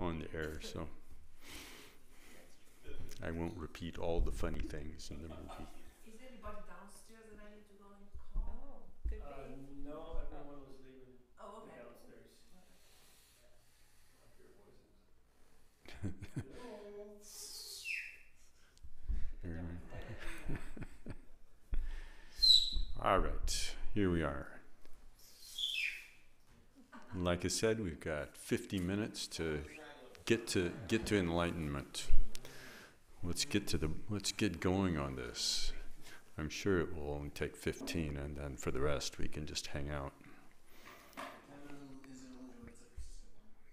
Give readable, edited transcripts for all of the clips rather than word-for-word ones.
on the air, so I won't repeat all the funny things in the movie. Is anybody downstairs that I need to go and call? Oh, could be. No, everyone was leaving Oh, okay. downstairs. Okay. I hear voices. Hello. All right, here we are. Like I said, we've got 50 minutes to get to enlightenment. Let's get going on this. I'm sure it will only take 15, and then for the rest, we can just hang out.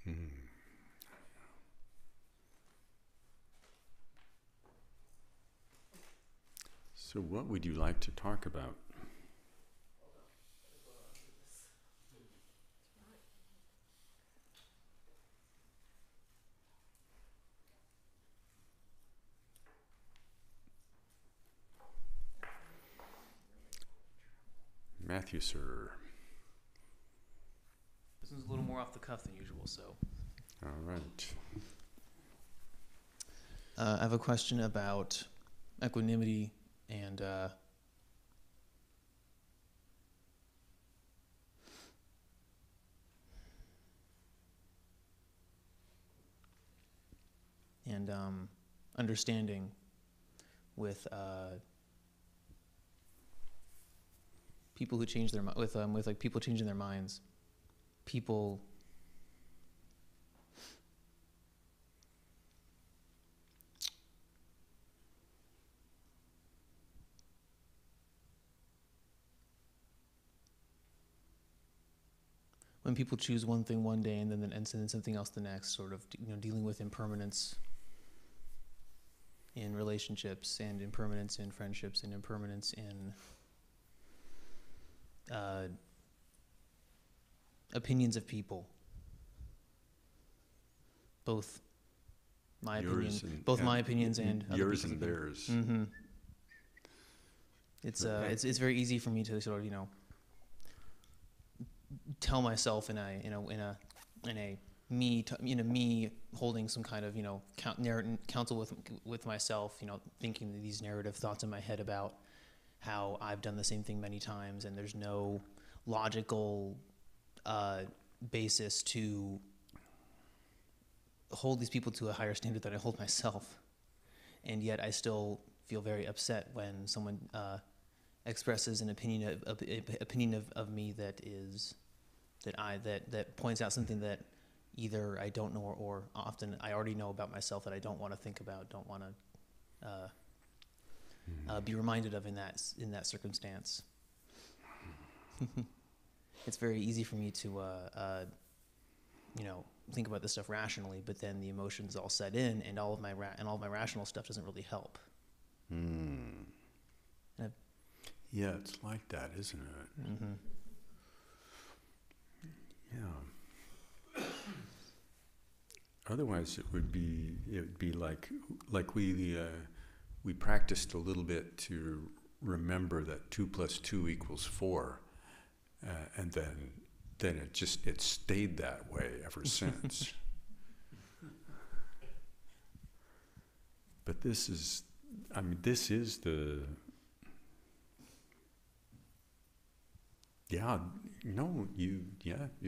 Mm. So, what would you like to talk about? Matthew, sir. This one's a little more off the cuff than usual, so. All right. I have a question about equanimity and understanding with people who change their with like people changing their minds, people when people choose one thing one day and then something else the next, sort of dealing with impermanence in relationships and impermanence in friendships and impermanence in opinions of people, both my opinions and other yours and people's theirs. Mm-hmm. It's very easy for me to sort of tell myself in a me holding some kind of counsel with myself, thinking these narrative thoughts in my head about how I've done the same thing many times and there's no logical basis to hold these people to a higher standard than I hold myself, and yet I still feel very upset when someone expresses an opinion of me that points out something that either I don't know or often I already know about myself that I don't want to think about, don't want to be reminded of in that circumstance. It's very easy for me to think about this stuff rationally, but then the emotions all set in, and all of my rational stuff doesn't really help. Yeah, it's like that, isn't it? Mm-hmm. Yeah. Otherwise, it would be like we practiced a little bit to remember that 2 + 2 = 4, and then it stayed that way ever since. But this is the. You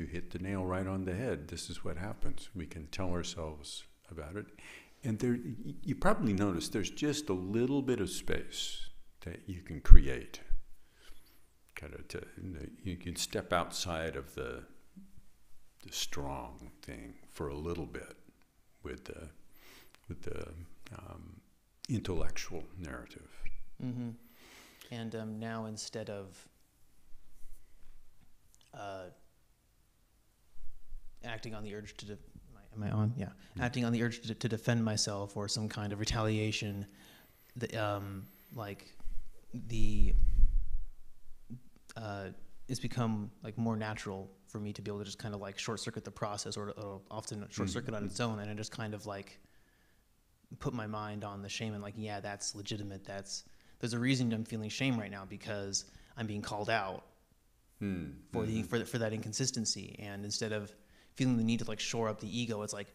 hit the nail right on the head. This is what happens. We can tell ourselves about it. And you probably notice there's just a little bit of space that you can create. You can step outside of the strong thing for a little bit with the intellectual narrative. Mm-hmm. And now instead of acting on the urge to am I on? Yeah. Acting on the urge to defend myself or some kind of retaliation, it's become like more natural for me to be able to just kind of like short circuit the process, or often short circuit on its own, and I just kind of like put my mind on the shame and that's legitimate. There's a reason I'm feeling shame right now because I'm being called out for that inconsistency, and instead of feeling the need to like shore up the ego, it's like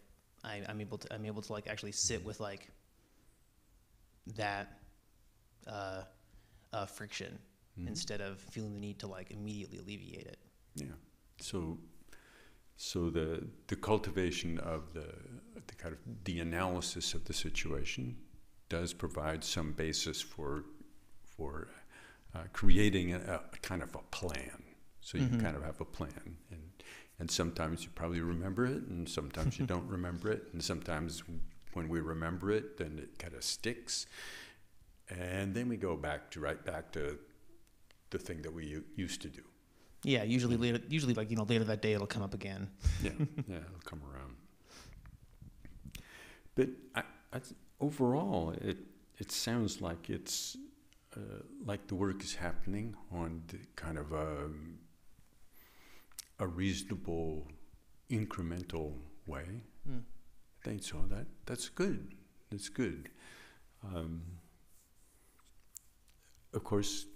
I'm able to like actually sit with like that friction Mhm. instead of feeling the need to like immediately alleviate it. Yeah. So the cultivation of the kind of the analysis of the situation does provide some basis for creating a kind of a plan. So you Mhm. kind of have a plan, and sometimes you probably remember it, and sometimes you don't remember it, and sometimes when we remember it, then it kind of sticks, and then we go right back to the thing that we used to do. Yeah, usually like later that day it'll come up again. Yeah, yeah, it'll come around. But I, overall, it sounds like it's like the work is happening on the kind of a reasonable, incremental way. Mm. I think so. That's good. That's good. Of course,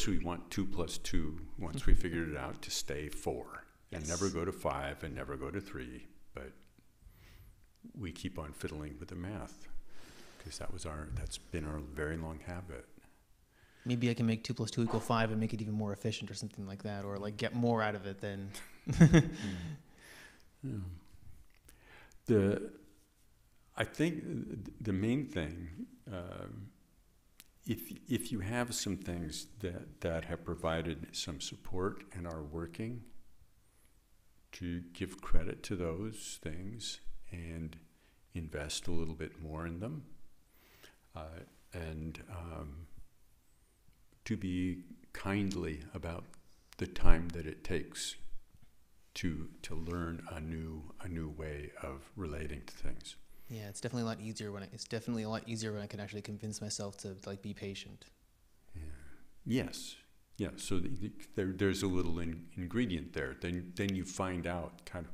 we want 2 + 2 once we figured it out to stay 4, and Yes. never go to 5 and never go to 3. But we keep on fiddling with the math because that's been our very long habit. Maybe I can make 2 + 2 = 5 and make it even more efficient or something like that, or like get more out of it than. Yeah. I think the main thing, if you have some things that have provided some support and are working, to give credit to those things and invest a little bit more in them, and to be kindly about the time that it takes to learn a new way of relating to things. Yeah, it's definitely a lot easier when I can actually convince myself to like be patient. Yeah. Yes. Yeah. So there's a little ingredient there. Then you find out kind of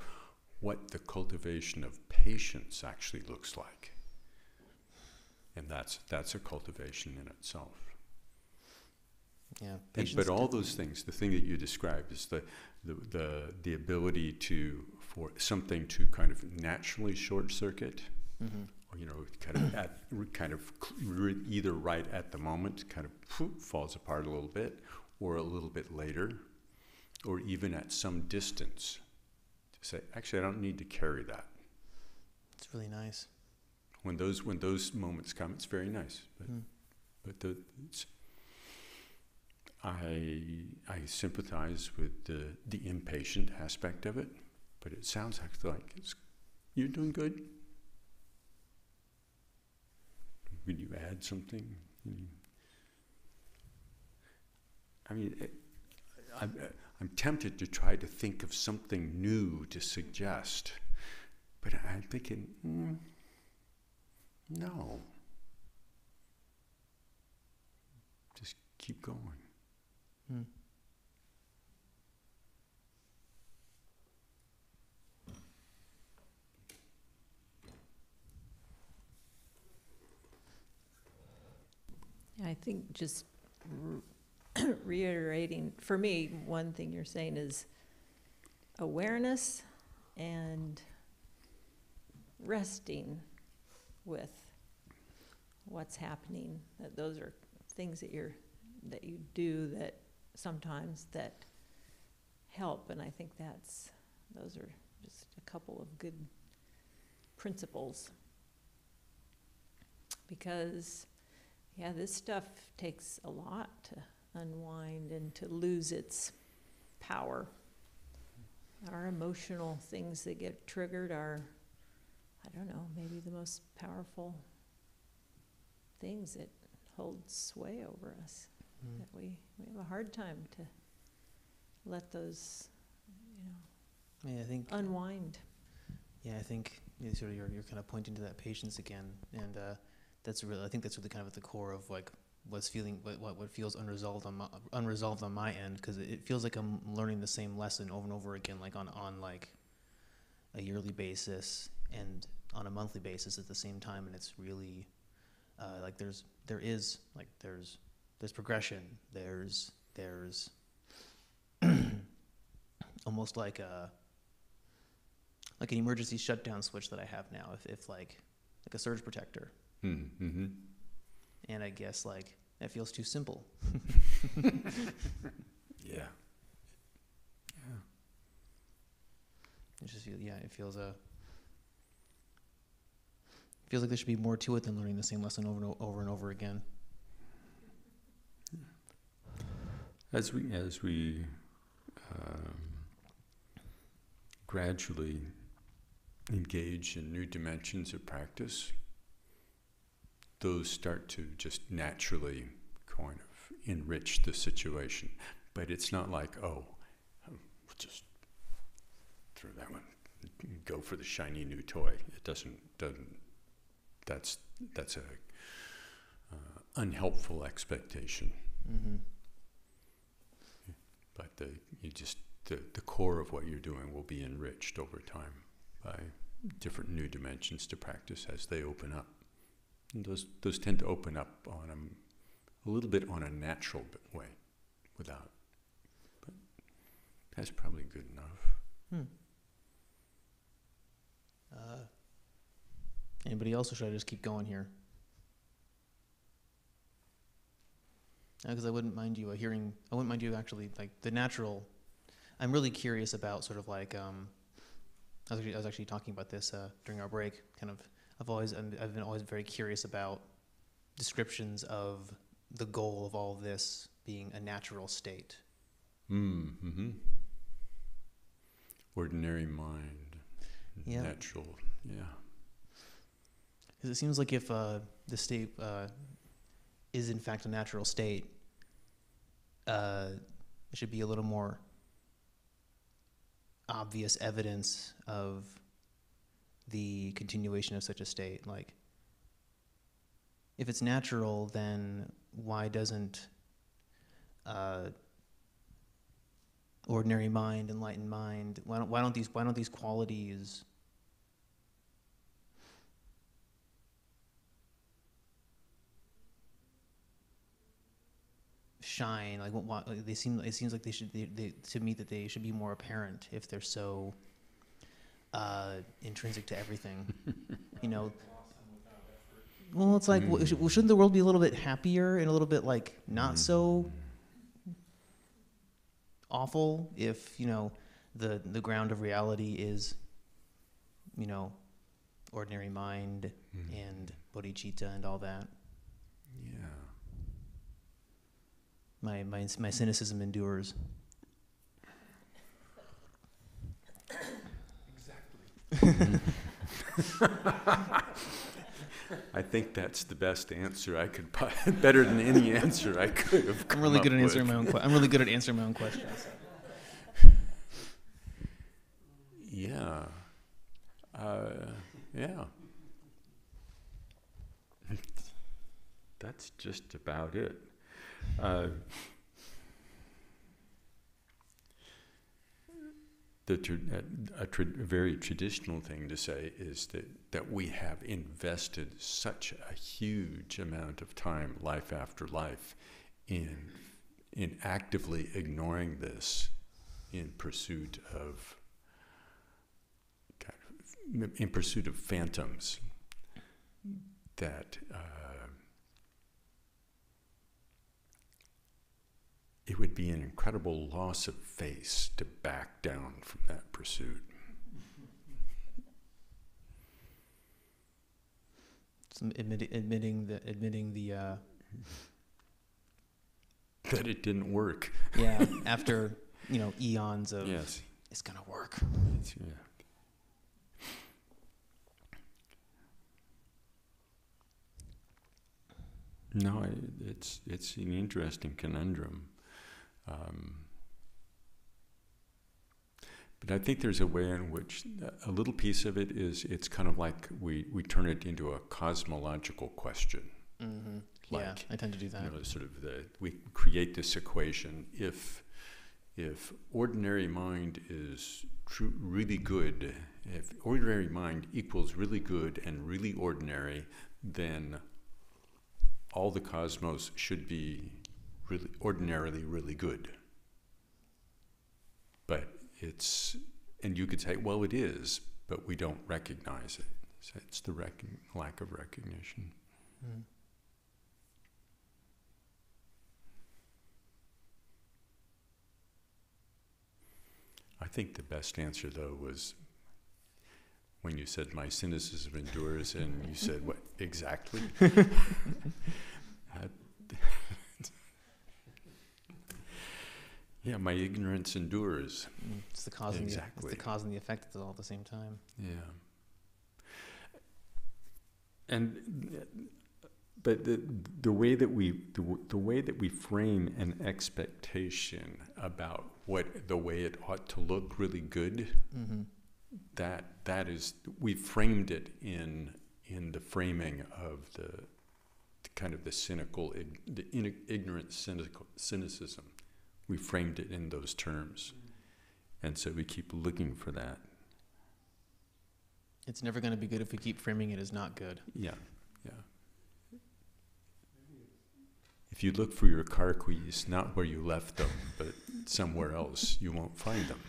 what the cultivation of patience actually looks like, and that's a cultivation in itself. Yeah, But all those things, the thing that you described is the ability for something to kind of naturally short circuit, Mm-hmm. or kind of either right at the moment, kind of falls apart a little bit, or a little bit later, or even at some distance, to say, actually, I don't need to carry that. It's really nice. When those moments come, it's very nice. But I sympathize with the impatient aspect of it, but it sounds like you're doing good. Would you add something? I mean, I'm tempted to try to think of something new to suggest, but I'm thinking, no. Just keep going. Mm. I think just reiterating, for me, one thing you're saying is awareness and resting with what's happening. That those are things that you do that sometimes that help, and I think those are just a couple of good principles, because this stuff takes a lot to unwind and to lose its power. Our emotional things that get triggered are, I don't know, maybe the most powerful things that hold sway over us. That we have a hard time to let those, Yeah, I think unwind. Yeah, I think sort of you're kind of pointing to that patience again, and I think that's really kind of at the core of like what feels unresolved on my end, because it feels like I'm learning the same lesson over and over again, like on like a yearly basis and on a monthly basis at the same time, and it's really like there's progression, there's almost like like an emergency shutdown switch that I have now, if like a surge protector. Mm-hmm. And I guess like that feels too simple. Yeah. Yeah. It just it feels feels like there should be more to it than learning the same lesson over and over again. As we gradually engage in new dimensions of practice, those start to just naturally kind of enrich the situation. But it's not like, oh, we'll just throw that one, go for the shiny new toy. It doesn't. That's a unhelpful expectation. Mm-hmm. But the core of what you're doing will be enriched over time by different new dimensions to practice as they open up. And those tend to open up on a little bit on a natural way, without. But that's probably good enough. Anybody else, or should I just keep going here? Because I wouldn't mind you hearing. I wouldn't mind you actually like the natural. I'm really curious about sort of like I was actually talking about this during our break. Kind of, I've been always very curious about descriptions of the goal of all this being a natural state. Mm-hmm. Ordinary mind. Yeah. Natural. Yeah. Because it seems like if the state is in fact a natural state, there should be a little more obvious evidence of the continuation of such a state. Like, if it's natural, then why doesn't ordinary mind, enlightened mind, why don't these qualities shine? Like, it seems like they should. To me, that they should be more apparent if they're so intrinsic to everything. You know. Well, it's like, shouldn't the world be a little bit happier and a little bit like not so awful if the ground of reality is ordinary mind and bodhicitta and all that. Yeah. My cynicism endures. Exactly. I think that's the best answer I could, better than any answer I could have come I'm really good up at answering with. my own. I'm really good at answering my own questions. Yeah. Yeah. That's just about it. A very traditional thing to say is that we have invested such a huge amount of time, life after life, in actively ignoring this in pursuit of phantoms, that it would be an incredible loss of face to back down from that pursuit. Admitting the That it didn't work. yeah, after eons of Yes. it's gonna work. Yeah. No, it's an interesting conundrum. But I think there's a way in which a little piece of it is it's kind of like we turn it into a cosmological question. Mm-hmm. Like, yeah, I tend to do that. Sort of we create this equation. If ordinary mind is really good, if ordinary mind equals really good and really ordinary, then all the cosmos should be really ordinarily really good. But and you could say, well, it is, but we don't recognize it. So it's the lack of recognition. Mm. I think the best answer, though, was when you said my cynicism endures, and you said, what, exactly? Yeah, my ignorance endures. It's the cause Exactly. and the cause and the effect at all the same time. Yeah. And but the way that we frame an expectation about what the way it ought to look really good, Mm-hmm. that is, we framed it in the framing of the kind of the cynical, ignorant cynicism. We framed it in those terms, and so we keep looking for that. It's never going to be good if we keep framing it as not good. Yeah, yeah. If you look for your car keys, not where you left them, but somewhere else, you won't find them.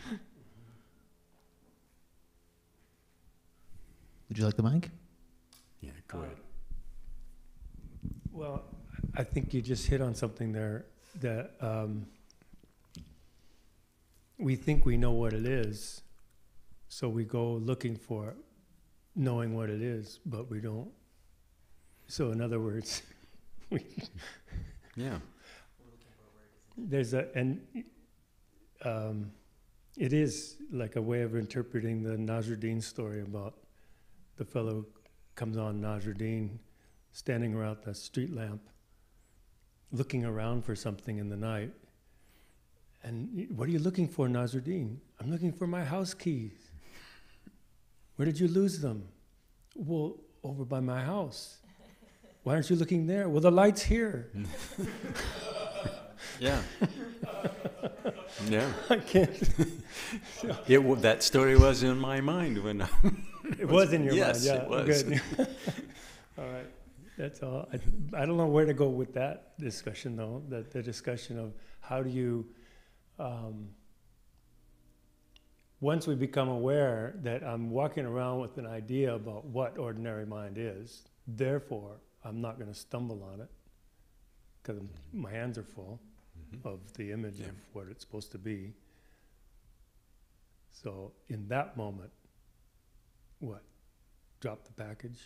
Would you like the mic? Yeah, go ahead. Well, I think you just hit on something there that we think we know what it is, so we go looking for it, knowing what it is, but we don't. So in other words, Yeah. there's it is like a way of interpreting the Nasruddin story about the fellow who comes on Nasruddin standing around the street lamp, looking around for something in the night. And what are you looking for, Nasruddin? I'm looking for my house keys. Where did you lose them? Well, over by my house. Why aren't you looking there? Well, the light's here. Yeah. Yeah. I can't. That story was in my mind when It was in your yes, mind, yeah. it was. Good. All right, that's all. I don't know where to go with that discussion, though. The discussion of how do you, once we become aware that I'm walking around with an idea about what ordinary mind is, therefore I'm not going to stumble on it because my hands are full of the image Yeah. of what it's supposed to be. So in that moment, what? Drop the package?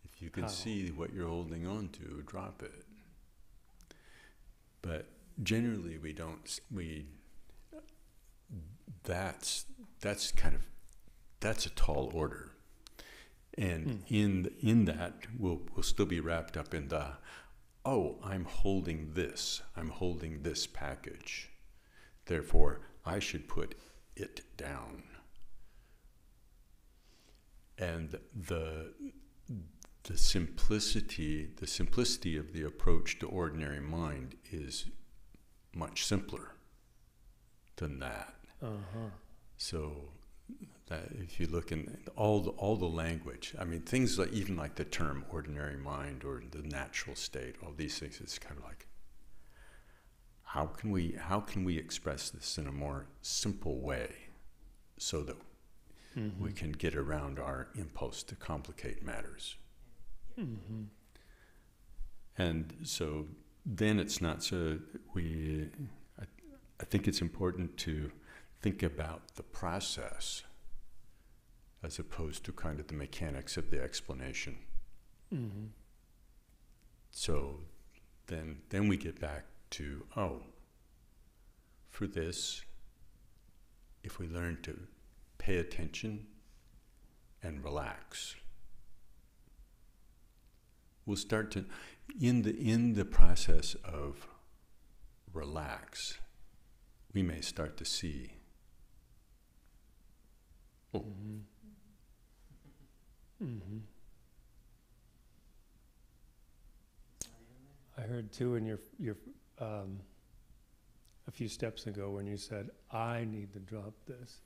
If you can How? see what you're holding on to, drop it. But generally, we don't. That's a tall order, and in that we'll still be wrapped up in the, oh, I'm holding this package, therefore I should put it down. And the simplicity of the approach to ordinary mind is much simpler than that. Uh-huh. So that if you look in all the language, I mean, things like even like the term ordinary mind or the natural state, all these things, it's kind of like, how can we express this in a more simple way so that we can get around our impulse to complicate matters? Mm-hmm. And so then it's not so I think it's important to think about the process as opposed to kind of the mechanics of the explanation. Mm-hmm. So then we get back to, for this, if we learn to pay attention and relax, we'll start to, in the process of relax, we may start to see, Mm-hmm. Mm-hmm. I heard too in your a few steps ago when you said, I need to drop this,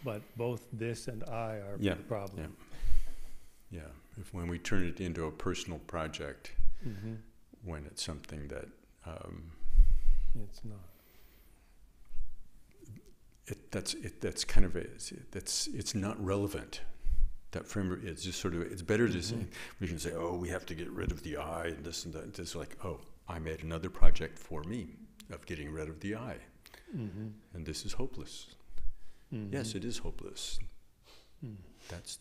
but both this and I are Yeah, the problem. yeah, when we turn it into a personal project, Mm-hmm. when it's something that It's not. that's kind of it's not relevant. That framework is just sort of, it's better to say, we can say, oh, we have to get rid of the I and this and that. It's like, oh, I made another project for me of getting rid of the I. And this is hopeless. Yes, it is hopeless. That's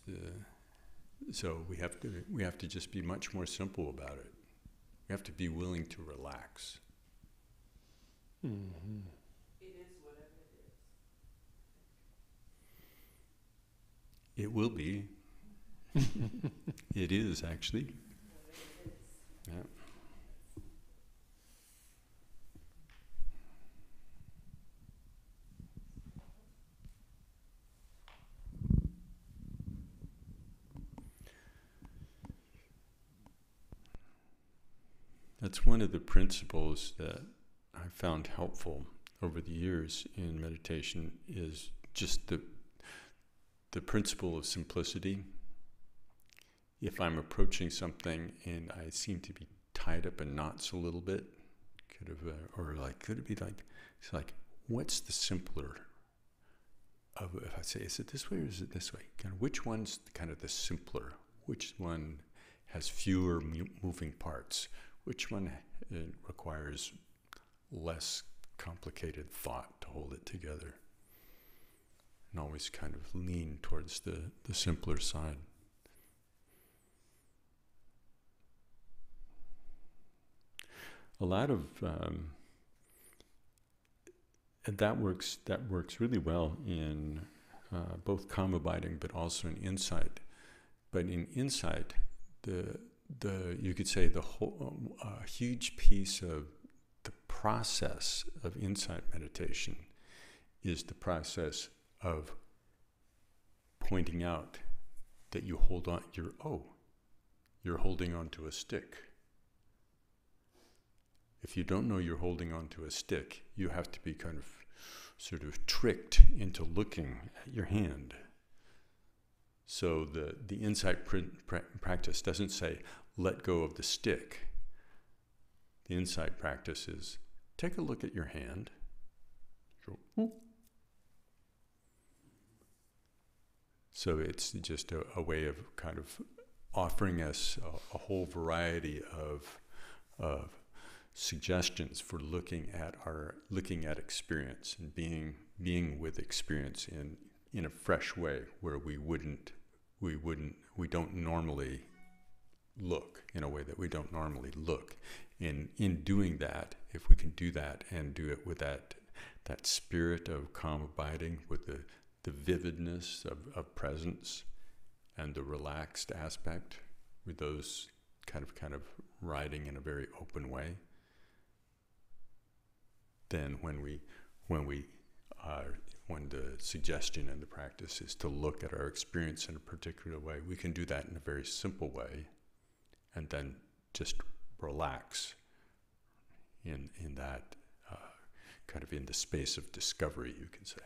so we have to just be much more simple about it. We have to be willing to relax. It is whatever it is. It will be. It is, actually. Yeah. That's one of the principles that I found helpful over the years in meditation, is just the principle of simplicity. If I'm approaching something and I seem to be tied up in knots a little bit, could it be like, it's like, what's the simpler of, if I say, is it this way or is it this way? Kind of, which one's kind of the simpler? Which one has fewer moving parts? Which one requires less complicated thought to hold it together? And always kind of lean towards the simpler side. A lot of that works really well in both calm abiding, but also in insight. But in insight, you could say the whole huge piece of the process of insight meditation is the process of pointing out that you hold on. You're holding on to a stick. If you don't know you're holding on to a stick, you have to be kind of sort of tricked into looking at your hand. So the insight practice doesn't say, let go of the stick. The insight practice is, take a look at your hand. So it's just a way of kind of offering us a whole variety of suggestions for looking at experience and being with experience in a fresh way, where we don't normally look, in a way that we don't normally look. And in doing that, if we can do that and do it with that spirit of calm abiding, with the vividness of presence and the relaxed aspect, with those kind of riding in a very open way, then when the suggestion and the practice is to look at our experience in a particular way, we can do that in a very simple way, and then just relax in that kind of in the space of discovery, you can say.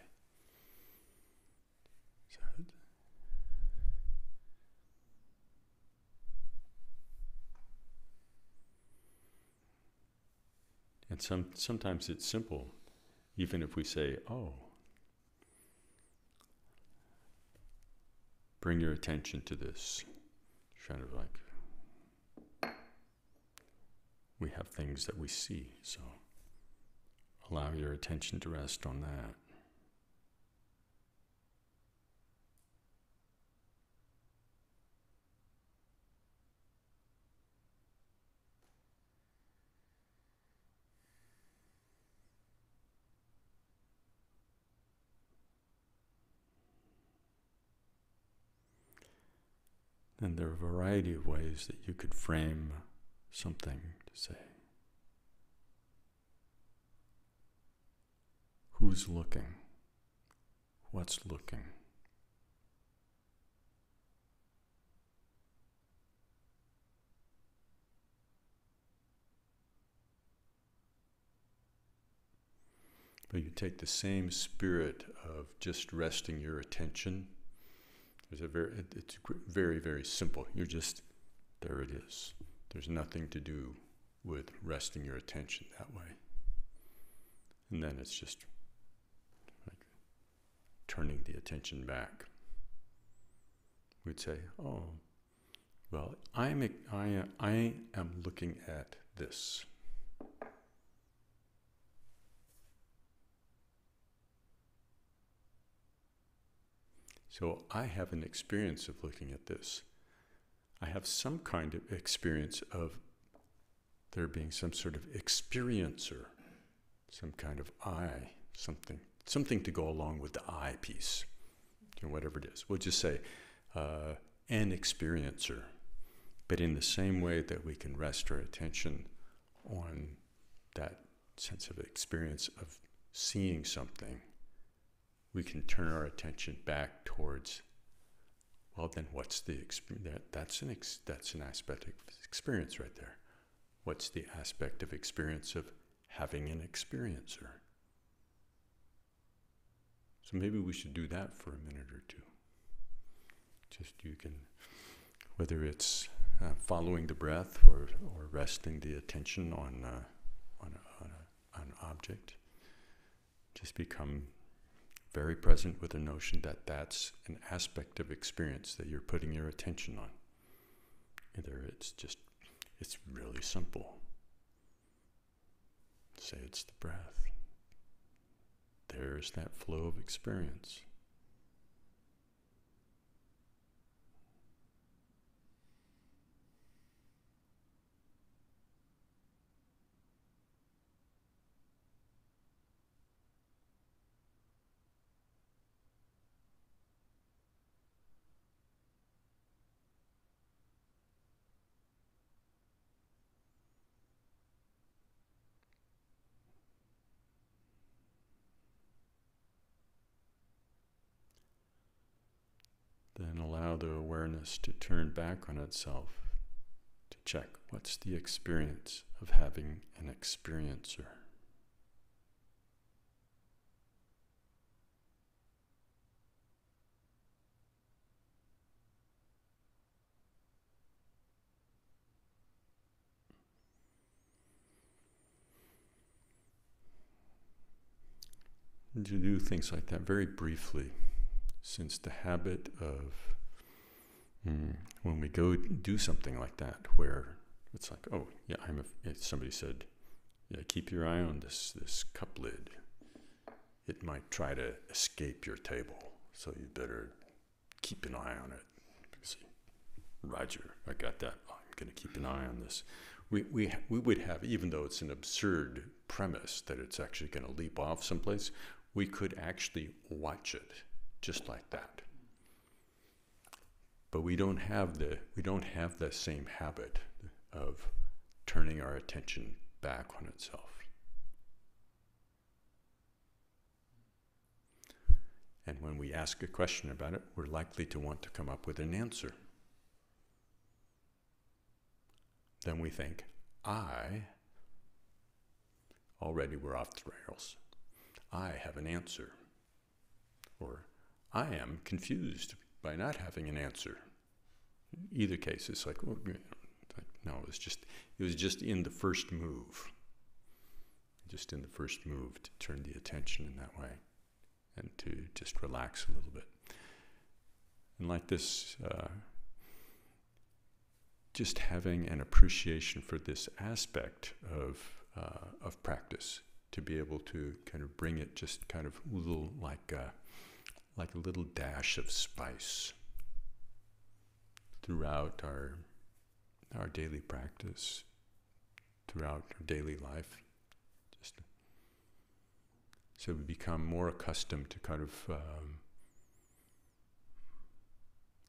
And sometimes it's simple, even if we say, oh, bring your attention to this. Kind of like, we have things that we see, so allow your attention to rest on that. And there are a variety of ways that you could frame something to say. Who's looking? What's looking? But you take the same spirit of just resting your attention. It's very, very simple. You're just, there it is. There's nothing to do with resting your attention that way. And then it's just like turning the attention back. We'd say, oh, well, I am looking at this. So I have an experience of looking at this. I have some kind of experience of there being some sort of experiencer, some kind of I, something to go along with the I piece, whatever it is. We'll just say an experiencer. But in the same way that we can rest our attention on that sense of experience of seeing something, we can turn our attention back towards, well, then what's the experience? That's an aspect of experience right there. What's the aspect of experience of having an experiencer? So maybe we should do that for a minute or two. Just you can, whether it's following the breath or resting the attention on an object, just become very present with the notion that that's an aspect of experience that you're putting your attention on. Either it's really simple. Say it's the breath. There's that flow of experience. Then allow the awareness to turn back on itself to check what's the experience of having an experiencer. And to do things like that very briefly, since the habit of when we go do something like that, where it's like, oh yeah, somebody said, yeah, keep your eye on this cup lid. It might try to escape your table, so you better keep an eye on it. See, Roger, I got that. Oh, I'm going to keep an eye on this. We would have, even though it's an absurd premise that it's actually going to leap off someplace, we could actually watch it just like that. But we don't have the same habit of turning our attention back on itself. And when we ask a question about it, we're likely to want to come up with an answer. Then we think, already we're off the rails. I have an answer. Or, I am confused by not having an answer. Either case, it's like, well, no, it was just in the first move. Just in the first move to turn the attention in that way and to just relax a little bit. And like this, just having an appreciation for this aspect of practice, to be able to kind of bring it just kind of a little like a little dash of spice throughout our daily practice, throughout our daily life. Just so we become more accustomed to kind of,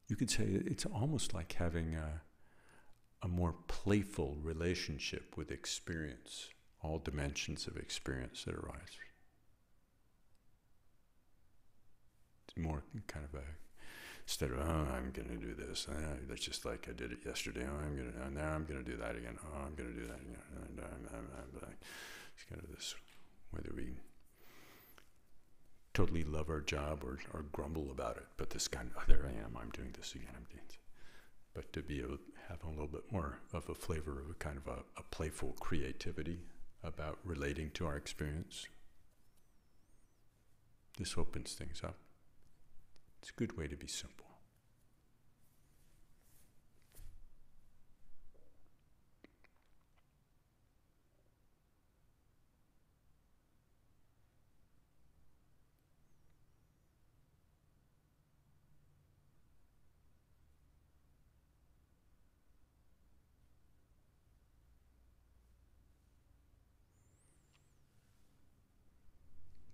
you could say it's almost like having a more playful relationship with experience, all dimensions of experience that arise. It's more kind of instead of, oh, I'm going to do this, that's just like I did it yesterday, now I'm going to do that again, oh, I'm going to do that again, it's kind of this, whether we totally love our job or grumble about it, but this kind of, oh, there I am, I'm doing this again, I'm doing this. But to be able to have a little bit more of a flavor of a kind of a playful creativity about relating to our experience, this opens things up. It's a good way to be simple.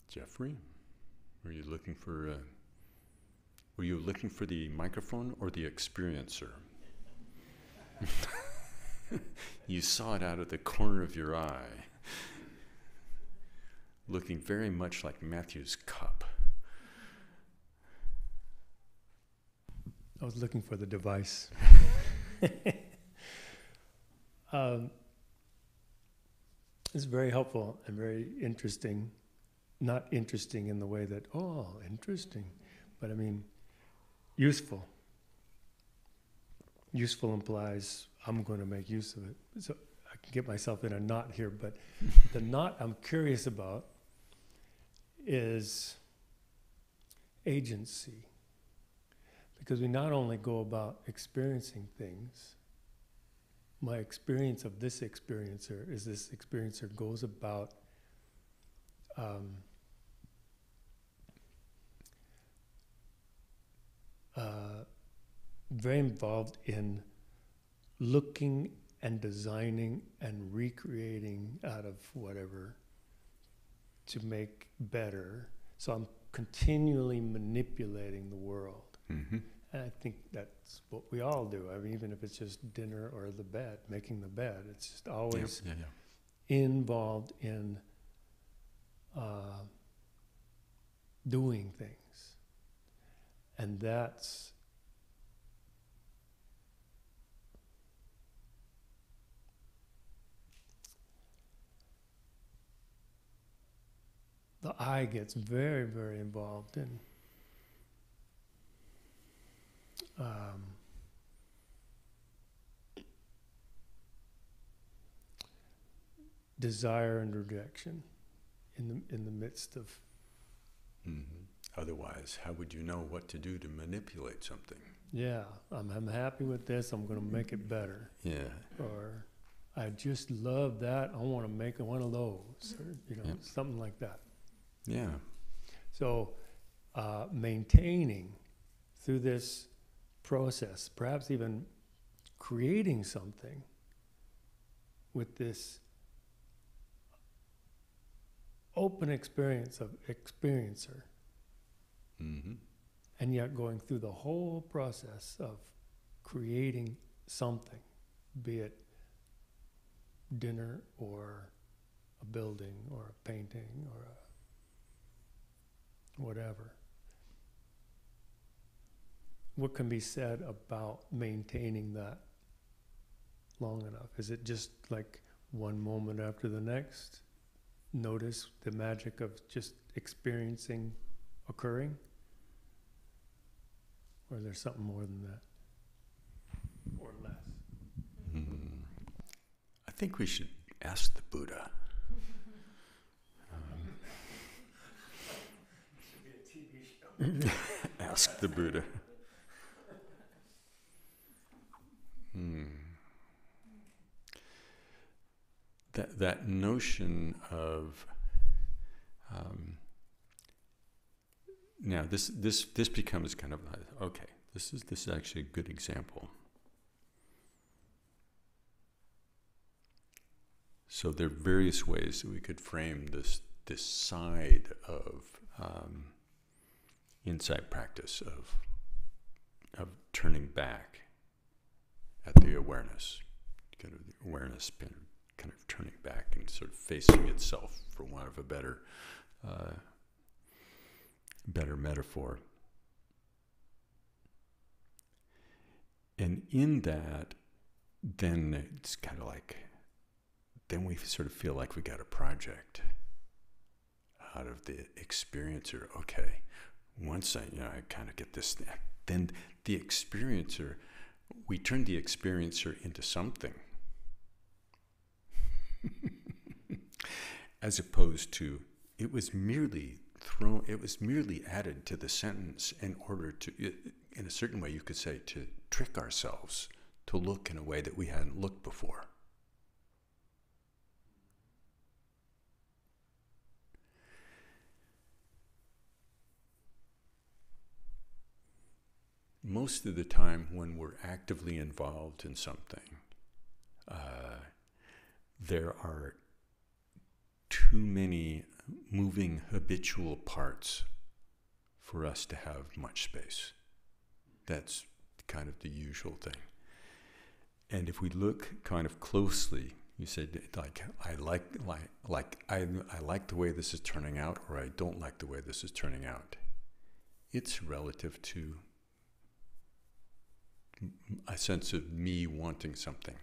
Jeffrey, were you looking for the microphone or the experiencer? You saw it out of the corner of your eye, looking very much like Matthew's cup. I was looking for the device. It's very helpful and very interesting. Not interesting in the way that, oh, interesting, but I mean, useful. Useful implies I'm going to make use of it. So I can get myself in a knot here, but the knot I'm curious about is agency. Because we not only go about experiencing things, my experience of this experiencer is this experiencer goes about very involved in looking and designing and recreating out of whatever to make better. So I'm continually manipulating the world. Mm-hmm. And I think that's what we all do. I mean, even if it's just dinner or the bed, making the bed, it's just always involved in doing things. And that's the eye gets very, very involved in desire and rejection in the midst of. Mm-hmm. Otherwise, how would you know what to do to manipulate something? Yeah, I'm happy with this. I'm going to make it better. Yeah. Or I just love that. I want to make one of those, or something like that. Yeah. So maintaining through this process, perhaps even creating something with this open experience of experiencer, Mm-hmm. and yet going through the whole process of creating something, be it dinner or a building or a painting or a whatever. What can be said about maintaining that long enough? Is it just like one moment after the next? Notice the magic of just experiencing occurring? Or is there something more than that? Or less? I think we should ask the Buddha. Ask the Buddha. That notion of now this becomes kind of okay. This is actually a good example. So there are various ways that we could frame this side of insight practice of turning back at the awareness, kind of the awareness kind of turning back and sort of facing itself, for want of a better metaphor. And in that, then it's kind of like, then we sort of feel like we got a project out of the experiencer. Okay, once I kind of get this, then the experiencer, we turn the experiencer into something. As opposed to, it was merely thrown, it was merely added to the sentence in order to, in a certain way you could say, to trick ourselves to look in a way that we hadn't looked before. Most of the time when we're actively involved in something, there are too many moving habitual parts for us to have much space. That's kind of the usual thing. And if we look kind of closely, you said, like, I like the way this is turning out, or I don't like the way this is turning out. It's relative to a sense of me wanting something.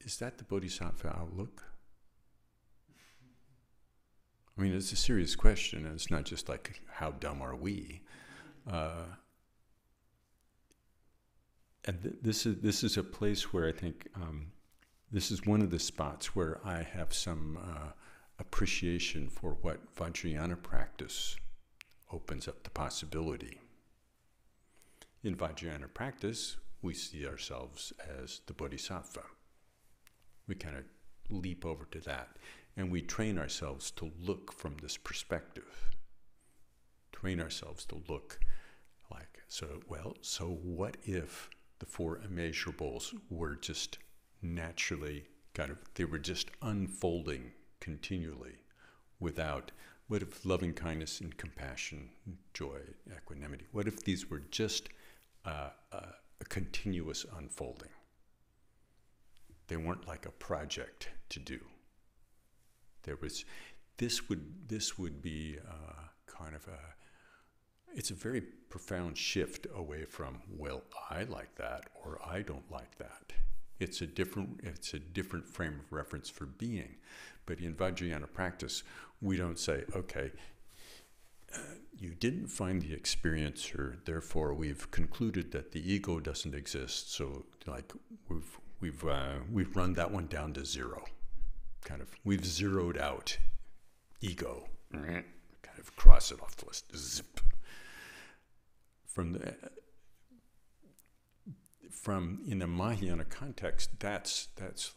Is that the Bodhisattva outlook? I mean, it's a serious question, and it's not just like, how dumb are we? And this is a place where I think this is one of the spots where I have some appreciation for what Vajrayana practice opens up the possibility. In Vajrayana practice, we see ourselves as the Bodhisattva. We kind of leap over to that, and we train ourselves to look from this perspective. Train ourselves to look like, so what if the four immeasurables were just naturally they were just unfolding continually without, what if loving kindness and compassion, joy, equanimity, what if these were just a continuous unfolding? They weren't like a project to do. This would be kind of it's a very profound shift away from, well, I like that or I don't like that. It's a different frame of reference for being. But in Vajrayana practice, we don't say, okay, you didn't find the experiencer, therefore we've concluded that the ego doesn't exist. So, like, we've run that one down to zero. We've zeroed out ego. Kind of cross it off the list. Zip. In a Mahayana context, that's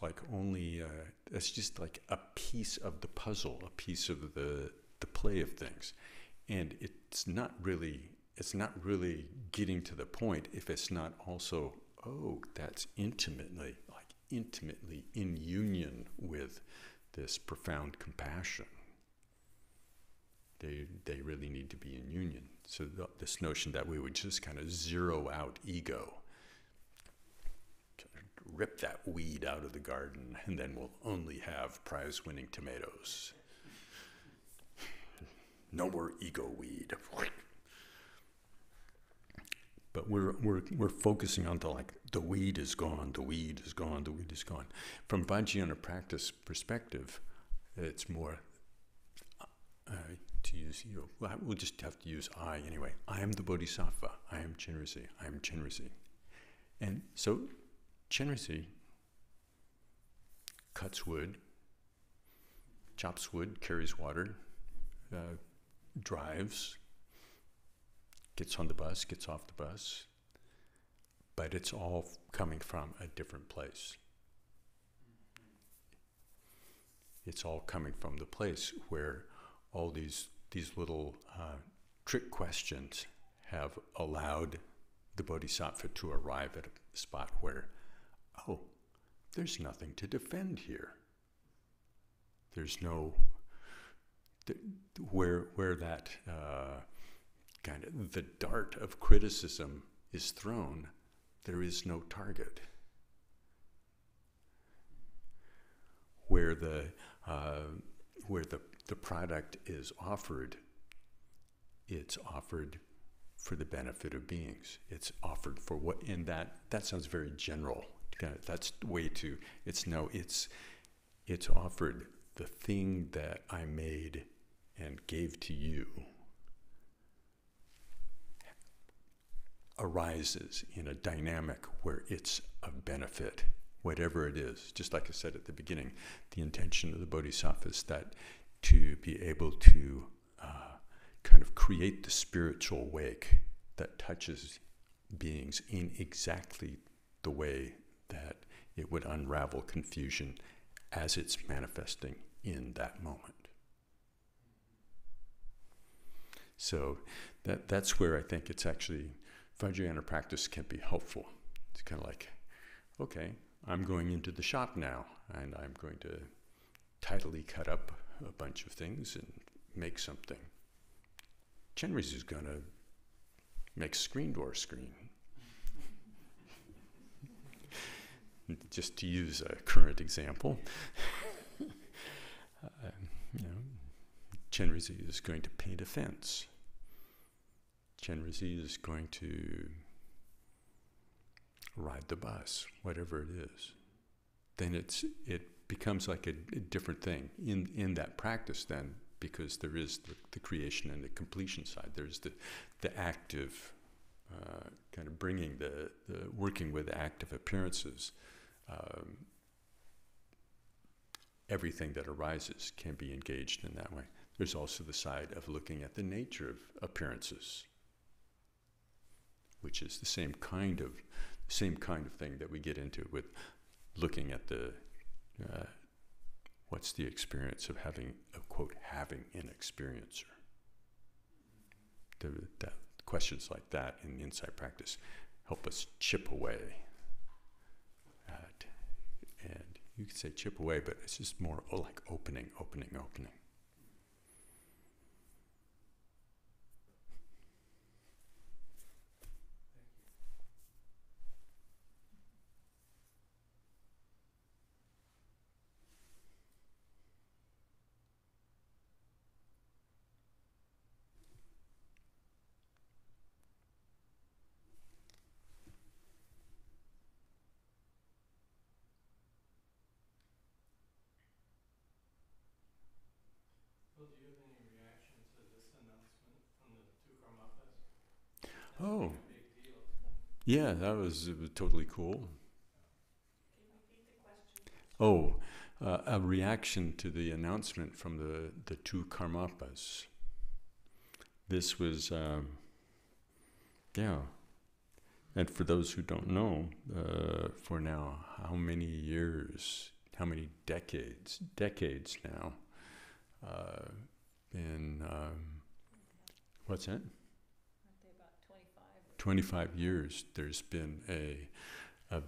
like only that's just like a piece of the puzzle, a piece of the play of things, and it's not really getting to the point if it's not also, oh, that's intimately in union with this profound compassion. They really need to be in union. So this notion that we would just kind of zero out ego, rip that weed out of the garden, and then we'll only have prize-winning tomatoes. No more ego weed. But we're focusing on the weed is gone, the weed is gone, the weed is gone. From Vajrayana practice perspective, it's more to use you. Well, we'll just have to use I anyway. I am the Bodhisattva. I am Chenrezig. I am Chenrezig. And so Chenrezig cuts wood, chops wood, carries water, drives, gets on the bus, gets off the bus, but it's all coming from a different place. It's all coming from the place where all these little trick questions have allowed the Bodhisattva to arrive at a spot where, oh, there's nothing to defend here. There's no, where that kind of the dart of criticism is thrown, there is no target. Where the product is offered, it's offered for the benefit of beings. It's offered for what, and that sounds very general. That's way too, it's offered, the thing that I made and gave to you arises in a dynamic where it's of benefit, whatever it is. Just like I said at the beginning, the intention of the Bodhisattvas, that to be able to kind of create the spiritual wake that touches beings in exactly the way that it would unravel confusion as it's manifesting in that moment. So that's where I think it's actually, Vajrayana practice can be helpful. It's kind of like, okay, I'm going into the shop now, and I'm going to tidily cut up a bunch of things and make something. Chenrezig is going to make screen door screen. Just to use a current example, Chenrezig is going to paint a fence. Chenrezig is going to ride the bus, whatever it is. Then it becomes like a different thing in that practice then, because there is the creation and the completion side. There's the active kind of bringing the working with active appearances. Everything that arises can be engaged in that way. There's also the side of looking at the nature of appearances, which is the same kind of thing that we get into with looking at the what's the experience of having a quote having an experiencer. That questions like that in insight practice help us chip away at, and you could say chip away, but it's just more like opening. Well, do you have any reaction to this announcement from the two Karmapas? Oh, That's a big deal. yeah, it was totally cool. Can you repeat the question? Oh, a reaction to the announcement from the two Karmapas. This was, yeah. And for those who don't know, for now, how many years, how many decades now, what's that? Aren't they about 25? 25 years, there's been a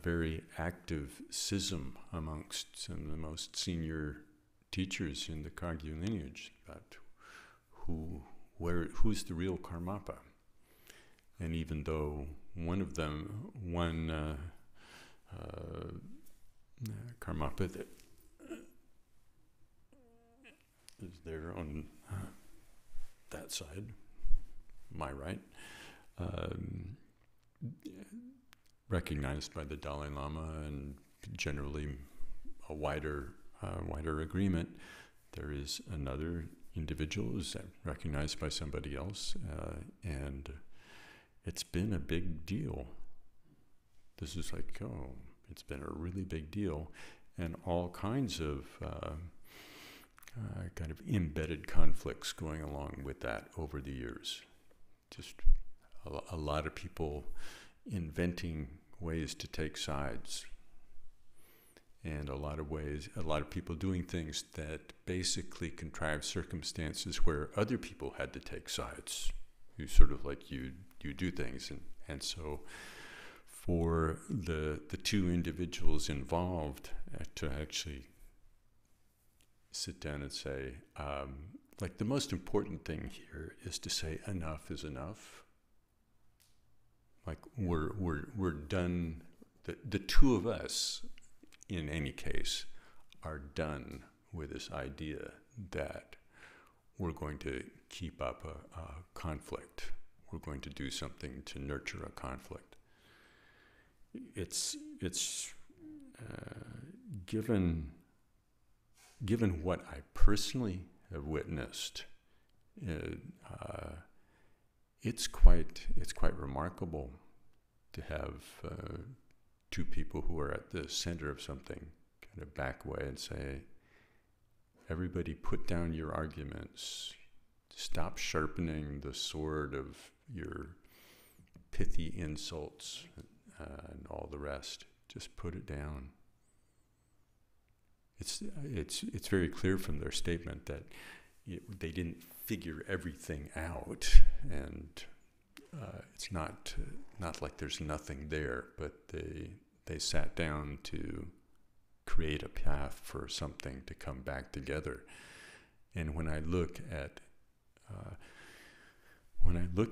very active schism amongst some of the most senior teachers in the Kagyu lineage about who's the real Karmapa. And even though one Karmapa that is there on that side, my right, recognized by the Dalai Lama and generally a wider agreement. There is another individual who's recognized by somebody else, and it's been a big deal. This is like, it's been a really big deal, and all kinds of kind of embedded conflicts going along with that over the years. Just a lot of people inventing ways to take sides, and a lot of people doing things that basically contrive circumstances where other people had to take sides. You sort of like you do things, and so for the two individuals involved to actually sit down and say, like, the most important thing here is to say enough is enough. Like, we're done. The two of us, in any case, are done with this idea that we're going to keep up a conflict. We're going to do something to nurture a conflict. It's given what I personally have witnessed, it's quite remarkable to have two people who are at the center of something kind of back away and say, everybody put down your arguments. Stop sharpening the sword of your pithy insults and all the rest. Just put it down. It's very clear from their statement that they didn't figure everything out, and it's not like there's nothing there, but they sat down to create a path for something to come back together. And when I look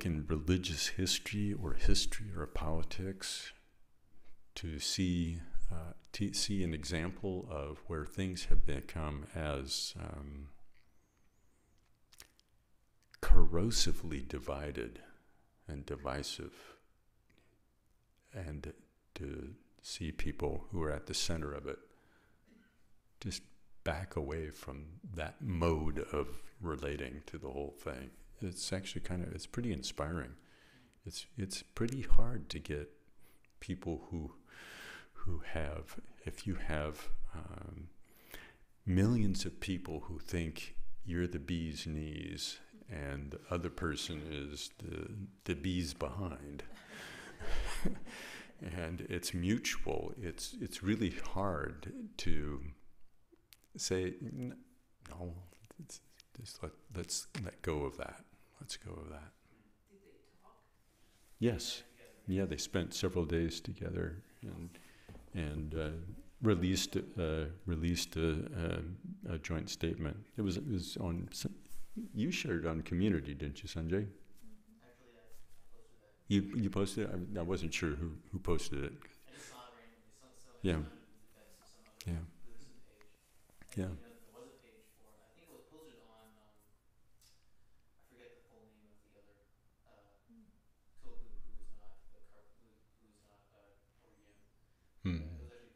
in religious history or politics, to see an example of where things have become as corrosively divided and divisive, and to see people who are at the center of it just back away from that mode of relating to the whole thing. It's actually it's pretty inspiring. It's pretty hard to get people who have, if you have millions of people who think you're the bee's knees and the other person is the bees behind, and it's mutual, it's really hard to say, no, let's let go of that. Let's go of that. Did they talk? Yes. Yeah, they spent several days together and released a joint statement. It was on. You shared on Community, didn't you, Sanjay? Actually, I posted that. You posted it? I wasn't sure who posted it. I just saw it randomly. Yeah. That's some other Yeah. Buddhist page. Yeah. There was a page for it. I think it was posted on, I forget the full name of the other Toku who is not Orient. Hmm. It was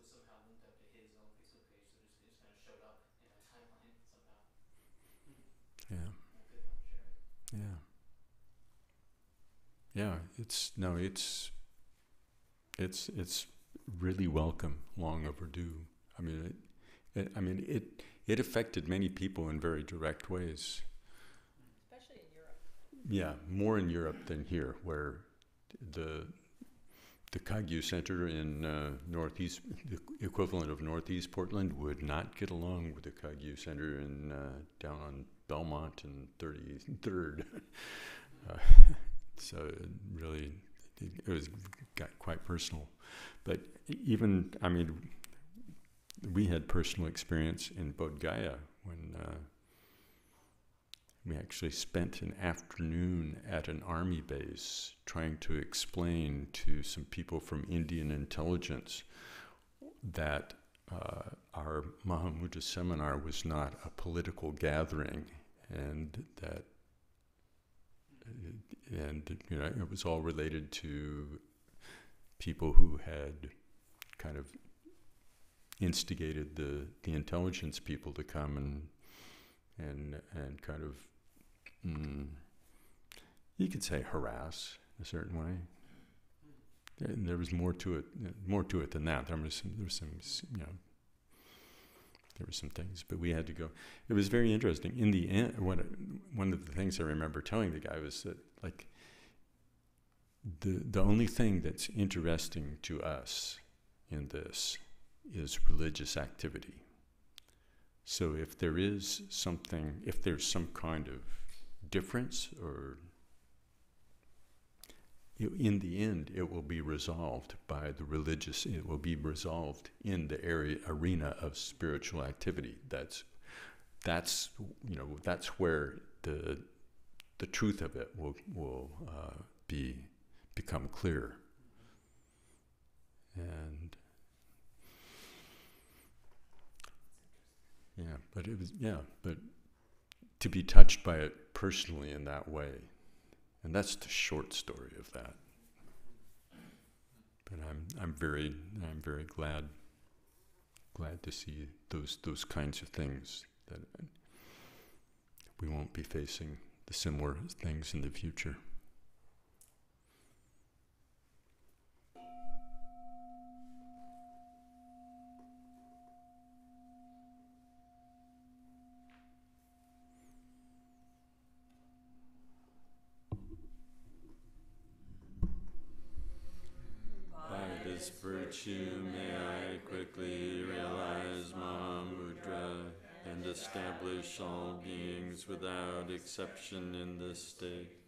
somehow linked up to his own Facebook page, so it just kind of showed up in my timeline somehow. Yeah. I couldn't help share it. Yeah. Yeah. It's really welcome, long overdue. I mean, it affected many people in very direct ways. Especially in Europe. Yeah, more in Europe than here, where the Kagyu Center in Northeast, the equivalent of Northeast Portland, would not get along with the Kagyu Center in down on Belmont and 33rd. So it got quite personal. But even, I mean, we had personal experience in Bodh Gaya when we actually spent an afternoon at an army base trying to explain to some people from Indian intelligence that our Mahamudra seminar was not a political gathering, and that it was all related to people who had kind of instigated the intelligence people to come and kind of you could say harass in a certain way. And there was more to it than that. There was some things, but we had to go. It was very interesting. In the end, one of the things I remember telling the guy was that, like, the only thing that's interesting to us in this is religious activity. So if there's some kind of difference, or in the end, it will be resolved by the religious. It will be resolved in the arena of spiritual activity. That's where the truth of it will become clear. And but to be touched by it personally in that way, and that's the short story of that. But I'm very glad to see those kinds of things, that we won't be facing the similar things in the future. this virtue may I quickly realize Mahamudra and establish all beings without exception in this state.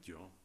Thank you all.